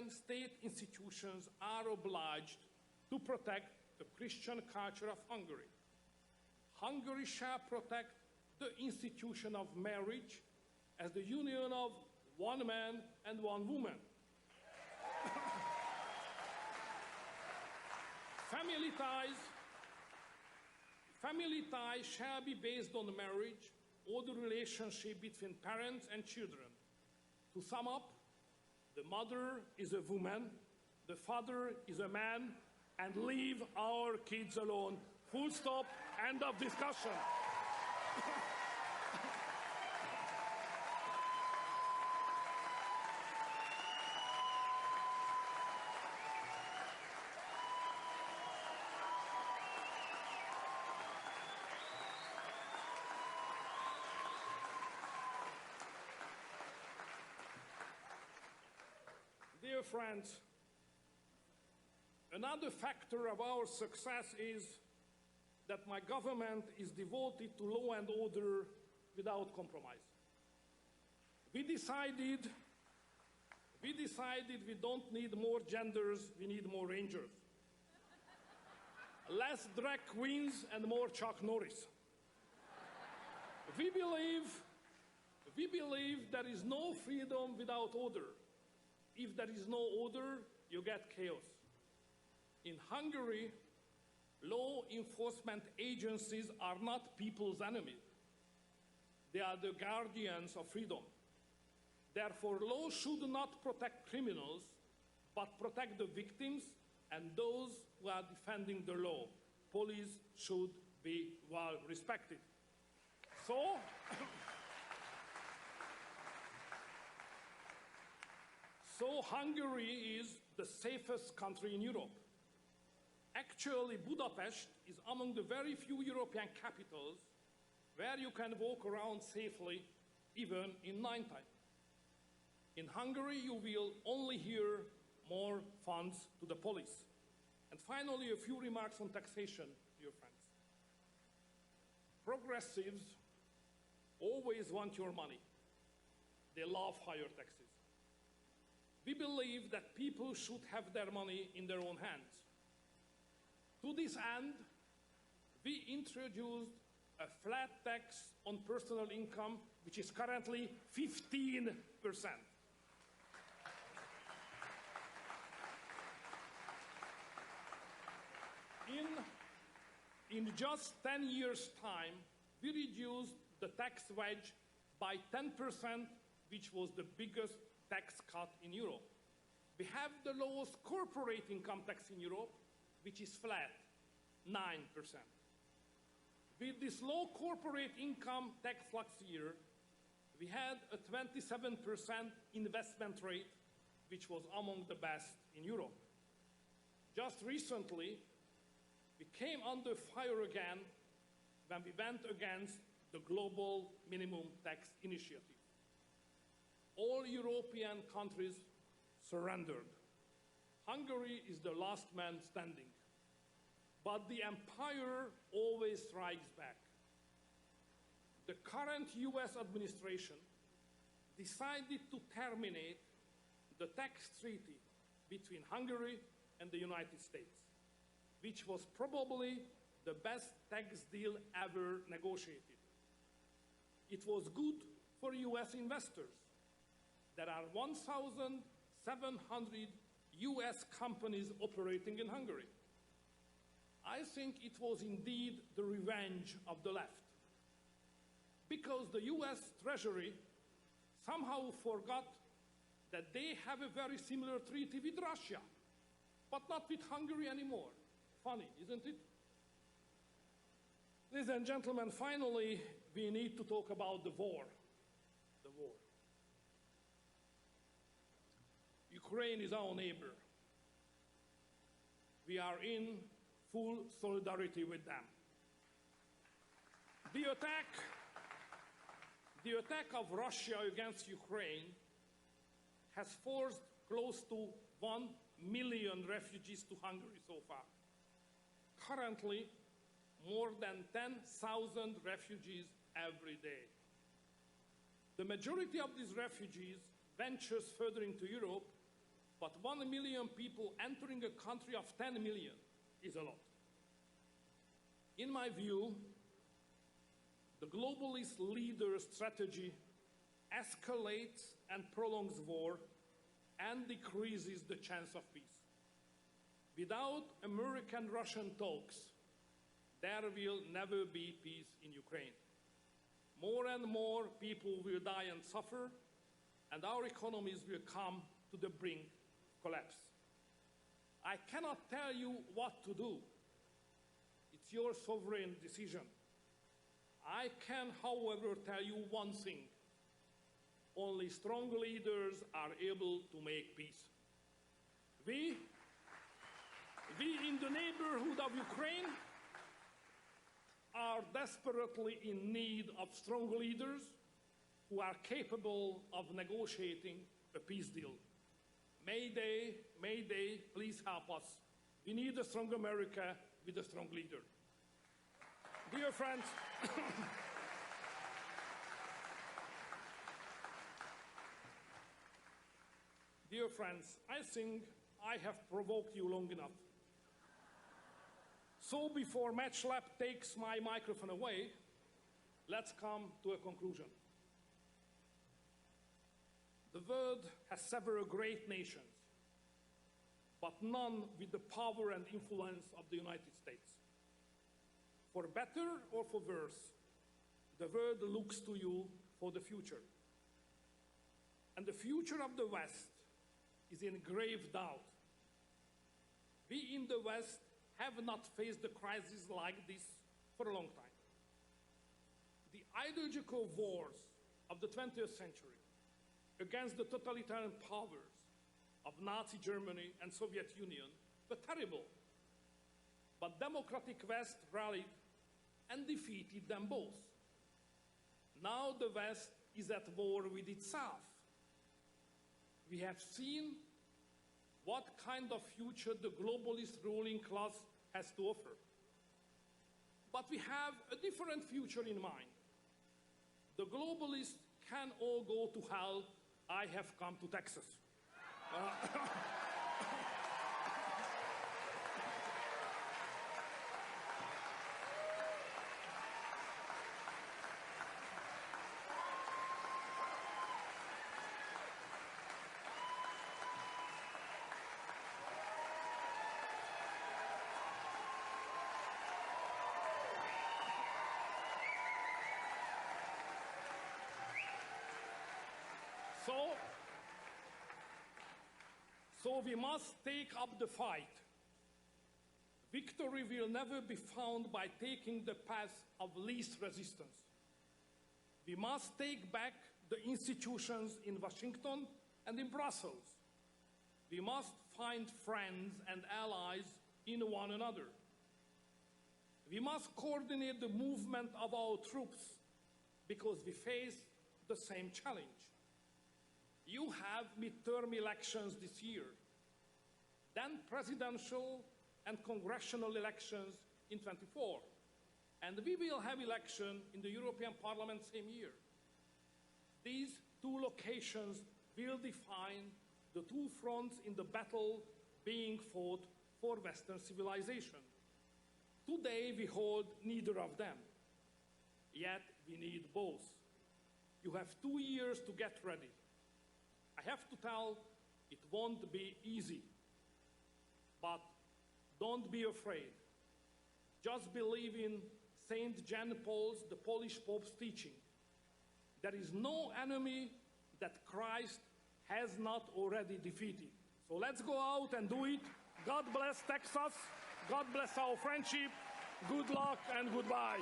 Hungarian state institutions are obliged to protect the Christian culture of Hungary. Hungary shall protect the institution of marriage as the union of one man and one woman. Family ties shall be based on marriage or the relationship between parents and children. To sum up, the mother is a woman, the father is a man, and leave our kids alone. Full stop, end of discussion. Dear friends, another factor of our success is that my government is devoted to law and order without compromise. We decided we don't need more genders, we need more rangers. Less drag queens and more Chuck Norris. We believe there is no freedom without order. If there is no order, you get chaos. In Hungary, law enforcement agencies are not people's enemies. They are the guardians of freedom. Therefore, law should not protect criminals, but protect the victims and those who are defending the law. Police should be well respected. So Hungary is the safest country in Europe. Actually, Budapest is among the very few European capitals where you can walk around safely, even in nighttime. In Hungary, you will only hear more funds to the police. And finally, a few remarks on taxation, dear friends. Progressives always want your money. They love higher taxes. We believe that people should have their money in their own hands. To this end, we introduced a flat tax on personal income, which is currently 15%. In just 10 years' time, we reduced the tax wedge by 10%, which was the biggest tax cut in Europe. We have the lowest corporate income tax in Europe, which is flat, 9%. With this low corporate income tax last year, we had a 27% investment rate, which was among the best in Europe. Just recently, we came under fire again when we went against the global minimum tax initiative. All European countries surrendered. Hungary is the last man standing. But the empire always strikes back. The current US administration decided to terminate the tax treaty between Hungary and the United States, which was probably the best tax deal ever negotiated. It was good for US investors. There are 1,700 US companies operating in Hungary. I think it was indeed the revenge of the left, because the US Treasury somehow forgot that they have a very similar treaty with Russia, but not with Hungary anymore. Funny, isn't it? Ladies and gentlemen, finally, we need to talk about the war. The war. Ukraine is our neighbor. We are in full solidarity with them. The attack of Russia against Ukraine has forced close to 1 million refugees to Hungary so far. Currently, more than 10,000 refugees every day. The majority of these refugees ventures further into Europe, but 1 million people entering a country of 10 million is a lot. In my view, the globalist leader's strategy escalates and prolongs war and decreases the chance of peace. Without American-Russian talks, there will never be peace in Ukraine. More and more people will die and suffer, and our economies will come to the brink of collapse. I cannot tell you what to do. It's your sovereign decision. I can, however, tell you one thing. Only strong leaders are able to make peace. We in the neighborhood of Ukraine are desperately in need of strong leaders who are capable of negotiating a peace deal. May they please help us. We need a strong America with a strong leader. Dear friends, dear friends, I think I have provoked you long enough. So before Matchlap takes my microphone away, let's come to a conclusion. The world has several great nations, but none with the power and influence of the United States. For better or for worse, the world looks to you for the future. And the future of the West is in grave doubt. We in the West have not faced a crisis like this for a long time. The ideological wars of the 20th century against the totalitarian powers of Nazi Germany and Soviet Union were terrible. But democratic West rallied and defeated them both. Now the West is at war with itself. We have seen what kind of future the globalist ruling class has to offer. But we have a different future in mind. The globalists can all go to hell. I have come to Texas. So we must take up the fight. Victory will never be found by taking the path of least resistance. We must take back the institutions in Washington and in Brussels. We must find friends and allies in one another. We must coordinate the movement of our troops because we face the same challenge. You have midterm elections this year, then presidential and congressional elections in 24, and we will have election in the European Parliament same year. These two locations will define the two fronts in the battle being fought for Western civilization. Today we hold neither of them, yet we need both. You have 2 years to get ready. I have to tell, it won't be easy, but don't be afraid. Just believe in Saint John Paul's, the Polish Pope's teaching. There is no enemy that Christ has not already defeated. So let's go out and do it. God bless Texas. God bless our friendship. Good luck and goodbye.